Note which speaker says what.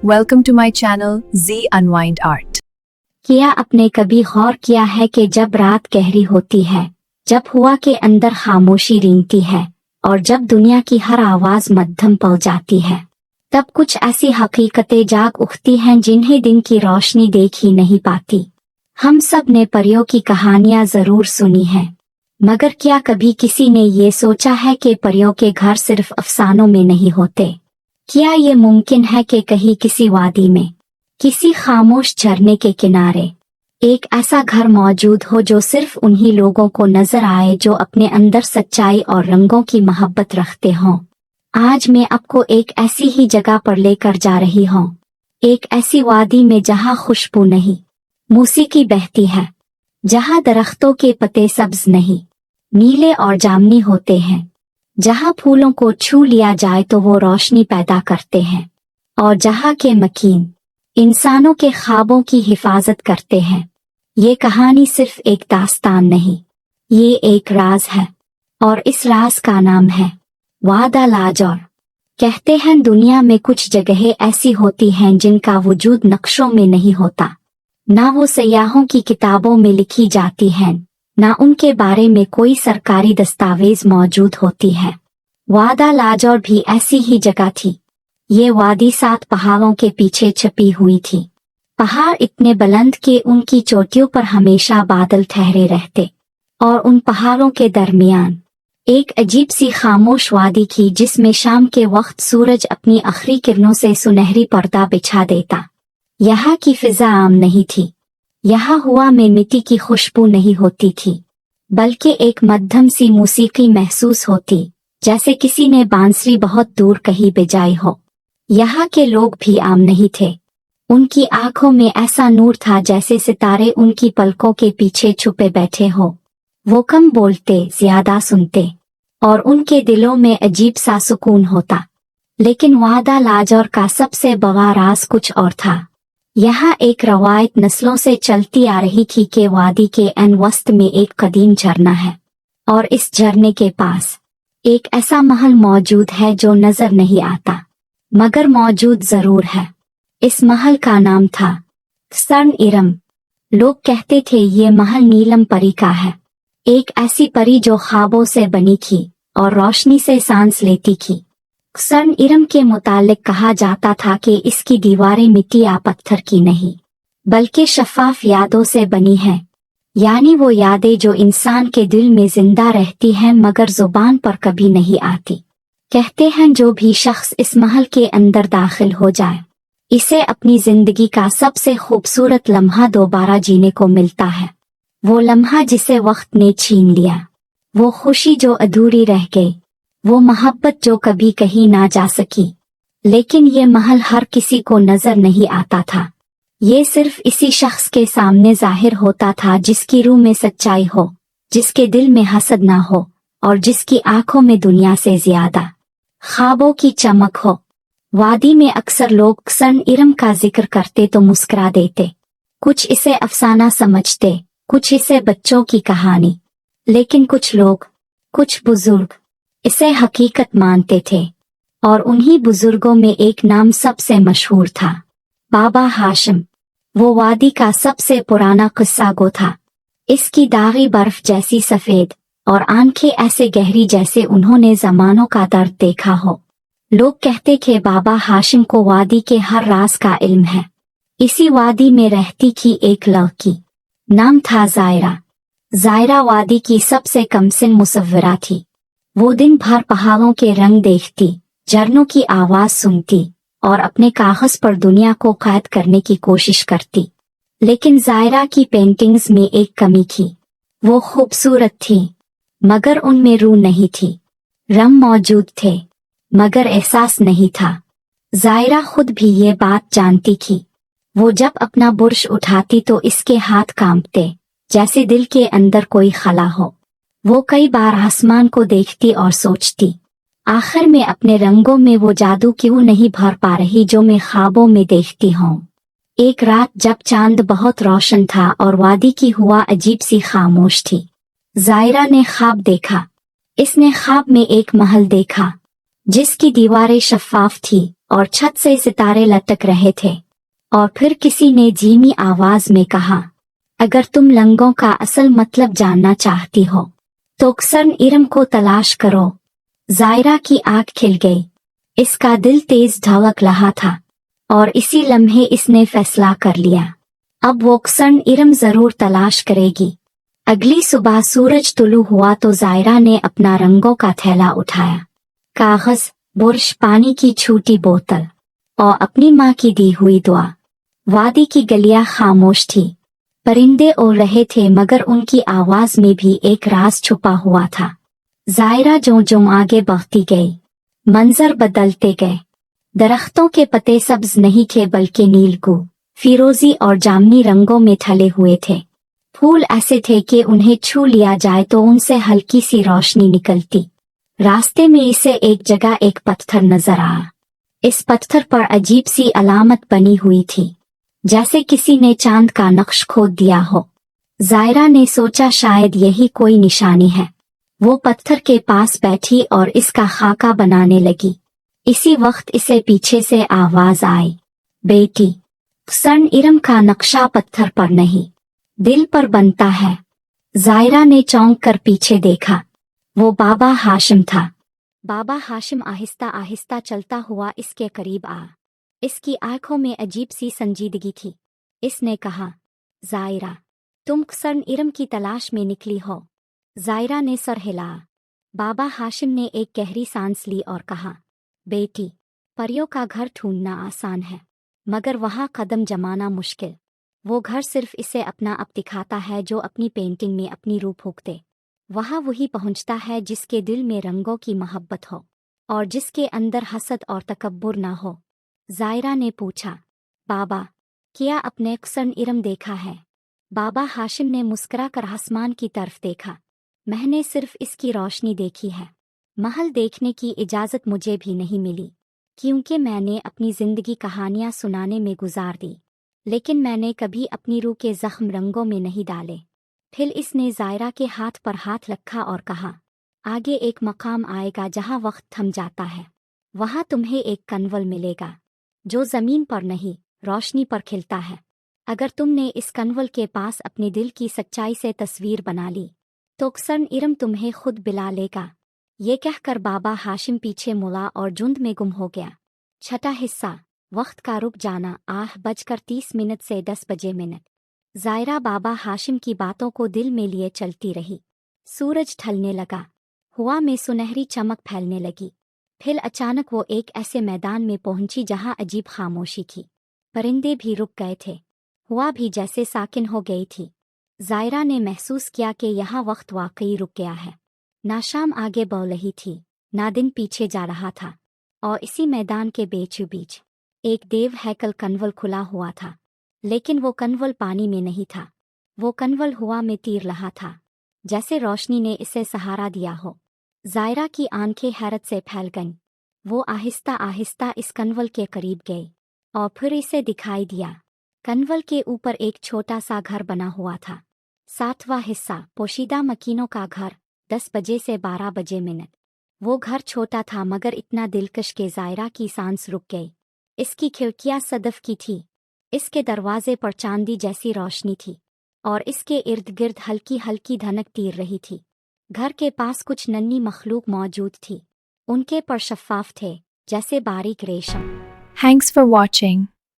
Speaker 1: Welcome to my channel Z Unwind Art.
Speaker 2: क्या आपने कभी गौर किया है कि जब रात गहरी होती है, जब हवा के अंदर खामोशी रेंगती है और जब दुनिया की हर आवाज मध्यम पहुंच जाती है, तब कुछ ऐसी हकीकतें जाग उठती हैं जिन्हें दिन की रोशनी देख ही नहीं पाती। हम सब ने परियों की कहानियां जरूर सुनी हैं, मगर क्या कभी किसी ने ये सोचा है कि परियों के घर सिर्फ अफसानों में नहीं होते? क्या ये मुमकिन है कि कहीं किसी वादी में, किसी खामोश झरने के किनारे एक ऐसा घर मौजूद हो जो सिर्फ उन्हीं लोगों को नजर आए जो अपने अंदर सच्चाई और रंगों की मोहब्बत रखते हों। आज मैं आपको एक ऐसी ही जगह पर लेकर जा रही हूँ, एक ऐसी वादी में जहाँ खुशबू नहीं, मौसीकी बहती है, जहाँ दरख्तों के पत्ते सब्ज नहीं, नीले और जामुनी होते हैं, जहाँ फूलों को छू लिया जाए तो वो रोशनी पैदा करते हैं, और जहाँ के मकीन इंसानों के ख्वाबों की हिफाजत करते हैं। ये कहानी सिर्फ एक दास्तान नहीं, ये एक राज है, और इस राज का नाम है वादा लाजौर। कहते हैं दुनिया में कुछ जगहें ऐसी होती हैं जिनका वजूद नक्शों में नहीं होता, ना वो सयाहों की किताबों में लिखी जाती हैं, ना उनके बारे में कोई सरकारी दस्तावेज मौजूद होती है। वादा लाजौर भी ऐसी ही जगह थी। ये वादी 7 पहाड़ों के पीछे छपी हुई थी। पहाड़ इतने बुलंद कि उनकी चोटियों पर हमेशा बादल ठहरे रहते, और उन पहाड़ों के दरमियान एक अजीब सी खामोश वादी थी जिसमें शाम के वक्त सूरज अपनी आखिरी किरणों से सुनहरी पर्दा बिछा देता। यहाँ की फिजा आम नहीं थी। यहाँ हवा में मिट्टी की खुशबू नहीं होती थी, बल्कि एक मध्यम सी मौसीकी महसूस होती, जैसे किसी ने बांसुरी बहुत दूर कहीं बजाई हो। यहाँ के लोग भी आम नहीं थे। उनकी आंखों में ऐसा नूर था जैसे सितारे उनकी पलकों के पीछे छुपे बैठे हो। वो कम बोलते, ज्यादा सुनते, और उनके दिलों में अजीब सा सुकून होता। लेकिन वादा लाजौर का सबसे बड़ा राज कुछ और था। यहाँ एक रवायत नस्लों से चलती आ रही थी कि वादी के एन वस्त में एक कदीम झरना है, और इस झरने के पास एक ऐसा महल मौजूद है जो नजर नहीं आता, मगर मौजूद जरूर है। इस महल का नाम था स्वर्ण इरम। लोग कहते थे ये महल नीलम परी का है, एक ऐसी परी जो ख्वाबों से बनी थी और रोशनी से सांस लेती थी। स्वर्ण इरम के मुतालिक कहा जाता था कि इसकी दीवारें मिट्टी या पत्थर की नहीं, बल्कि शफाफ यादों से बनी हैं, यानी वो यादें जो इंसान के दिल में जिंदा रहती हैं मगर जुबान पर कभी नहीं आती। कहते हैं जो भी शख्स इस महल के अंदर दाखिल हो जाए, इसे अपनी जिंदगी का सबसे खूबसूरत लम्हा दोबारा जीने को मिलता है। वो लम्हा जिसे वक्त ने छीन लिया, वो खुशी जो अधूरी रह गई, वो मोहब्बत जो कभी कहीं ना जा सकी। लेकिन ये महल हर किसी को नजर नहीं आता था। ये सिर्फ इसी शख्स के सामने जाहिर होता था जिसकी रूह में सच्चाई हो, जिसके दिल में हसद ना हो, और जिसकी आंखों में दुनिया से ज्यादा ख्वाबों की चमक हो। वादी में अक्सर लोग स्वर्ण इरम का जिक्र करते तो मुस्कुरा देते। कुछ इसे अफसाना समझते, कुछ इसे बच्चों की कहानी, लेकिन कुछ लोग, कुछ बुजुर्ग इसे हकीकत मानते थे। और उन्हीं बुजुर्गों में एक नाम सबसे मशहूर था, बाबा हाशिम। वो वादी का सबसे पुराना किस्सा गो था। इसकी दागी बर्फ जैसी सफेद और आंखें ऐसे गहरी जैसे उन्होंने जमानों का दर्द देखा हो। लोग कहते थे बाबा हाशिम को वादी के हर राज का इल्म है। इसी वादी में रहती थी एक लड़की, नाम था जायरा। जायरा वादी की सबसे कमसिन मुसव्विरा थी। वो दिन भर पहाड़ों के रंग देखती, झरनों की आवाज सुनती और अपने कागज पर दुनिया को कैद करने की कोशिश करती। लेकिन जायरा की पेंटिंग्स में एक कमी थी। वो खूबसूरत थी, मगर उनमें रूह नहीं थी। रंग मौजूद थे, मगर एहसास नहीं था। जायरा खुद भी ये बात जानती थी। वो जब अपना बुर्श उठाती तो इसके हाथ कांपते, जैसे दिल के अंदर कोई खला हो। वो कई बार आसमान को देखती और सोचती, आखिर में अपने रंगों में वो जादू क्यों नहीं भर पा रही जो मैं ख्वाबों में देखती हूँ। एक रात जब चांद बहुत रोशन था और वादी की हवा अजीब सी खामोश थी, जायरा ने ख्वाब देखा। इसने ख्वाब में एक महल देखा जिसकी दीवारें शफाफ थी और छत से सितारे लटक रहे थे। और फिर किसी ने धीमी आवाज में कहा, अगर तुम रंगों का असल मतलब जानना चाहती हो तो अक्सर इरम को तलाश करो। जायरा की आंख खिल गई। इसका दिल तेज धड़क रहा था और इसी लम्हे इसने फैसला कर लिया, अब वो अक्सर इरम जरूर तलाश करेगी। अगली सुबह सूरज तुलू हुआ तो जायरा ने अपना रंगों का थैला उठाया, कागज, बुरश, पानी की छोटी बोतल और अपनी माँ की दी हुई दुआ। वादी की गलियां खामोश थी। परिंदे उड़ रहे थे मगर उनकी आवाज में भी एक राज छुपा हुआ था। जायरा जो जो आगे बढ़ती गई, मंजर बदलते गए। दरख्तों के पत्ते सब्ज नहीं थे बल्कि नीलगू, फिरोजी और जामनी रंगों में ढले हुए थे। फूल ऐसे थे कि उन्हें छू लिया जाए तो उनसे हल्की सी रोशनी निकलती। रास्ते में इसे एक जगह एक पत्थर नजर आया। इस पत्थर पर अजीब सी अलामत बनी हुई थी, जैसे किसी ने चांद का नक्श खोद दिया हो। जायरा ने सोचा शायद यही कोई निशानी है। वो पत्थर के पास बैठी और इसका खाका बनाने लगी। इसी वक्त इसे पीछे से आवाज आई, बेटी, सन इरम का नक्शा पत्थर पर नहीं, दिल पर बनता है। जायरा ने चौंक कर पीछे देखा। वो बाबा हाशिम था। बाबा हाशिम आहिस्ता आहिस्ता चलता हुआ इसके करीब आया। इसकी आंखों में अजीब सी संजीदगी थी। इसने कहा, जायरा, तुम सन इरम की तलाश में निकली हो। जायरा ने सर हिलाया। बाबा हाशिम ने एक गहरी सांस ली और कहा, बेटी, परियों का घर ढूंढना आसान है मगर वहाँ कदम जमाना मुश्किल। वो घर सिर्फ इसे अपना आप दिखाता है जो अपनी पेंटिंग में अपनी रूह फूंकते। वहाँ वही पहुँचता है जिसके दिल में रंगों की मोहब्बत हो और जिसके अंदर हसद और तकब्बुर ना हो। जायरा ने पूछा, बाबा, क्या आपने सन इरम देखा है? बाबा हाशिम ने मुस्कुराकर आसमान की तरफ देखा। मैंने सिर्फ इसकी रोशनी देखी है। महल देखने की इजाज़त मुझे भी नहीं मिली क्योंकि मैंने अपनी जिंदगी कहानियाँ सुनाने में गुजार दी, लेकिन मैंने कभी अपनी रूह के जख्म रंगों में नहीं डाले। फिर इसने जायरा के हाथ पर हाथ रखा और कहा, आगे एक मकाम आएगा जहाँ वक्त थम जाता है। वहाँ तुम्हें एक कनवल मिलेगा जो जमीन पर नहीं, रोशनी पर खिलता है। अगर तुमने इस कनवल के पास अपने दिल की सच्चाई से तस्वीर बना ली तो सन इरम तुम्हें खुद बुला लेगा। ये कहकर बाबा हाशिम पीछे मुड़ा और झुंड में गुम हो गया। छठा हिस्सा, वक्त का रुक जाना। 8:30 से 10 बजे। जायरा बाबा हाशिम की बातों को दिल में लिए चलती रही। सूरज ढलने लगा। हवा में सुनहरी चमक फैलने लगी। फिर अचानक वो एक ऐसे मैदान में पहुंची जहां अजीब खामोशी थी। परिंदे भी रुक गए थे। हवा भी जैसे साकिन हो गई थी। जायरा ने महसूस किया कि यहाँ वक्त वाकई रुक गया है। ना शाम आगे बढ़ रही थी, ना दिन पीछे जा रहा था। और इसी मैदान के बीचों बीच एक देव हैकल कनवल खुला हुआ था। लेकिन वो कनवल पानी में नहीं था। वो कनवल हवा में तीर रहा था, जैसे रोशनी ने इसे सहारा दिया हो। जायरा की आंखें हैरत से फैल गईं। वो आहिस्ता आहिस्ता इस कनवल के करीब गई और फिर इसे दिखाई दिया। कनवल के ऊपर एक छोटा सा घर बना हुआ था। 7वां हिस्सा, पोशीदा मकीनों का घर। 10 बजे से 12 बजे। वो घर छोटा था मगर इतना दिलकश के जायरा की सांस रुक गई। इसकी खिड़कियां सदफ की थी। इसके दरवाजे पर चांदी जैसी रोशनी थी और इसके इर्द गिर्द हल्की हल्की धनक तीर रही थी। घर के पास कुछ नन्ही मखलूक मौजूद थी। उनके पर शफ़ाफ थे जैसे बारीक रेशम।
Speaker 1: Thanks for watching.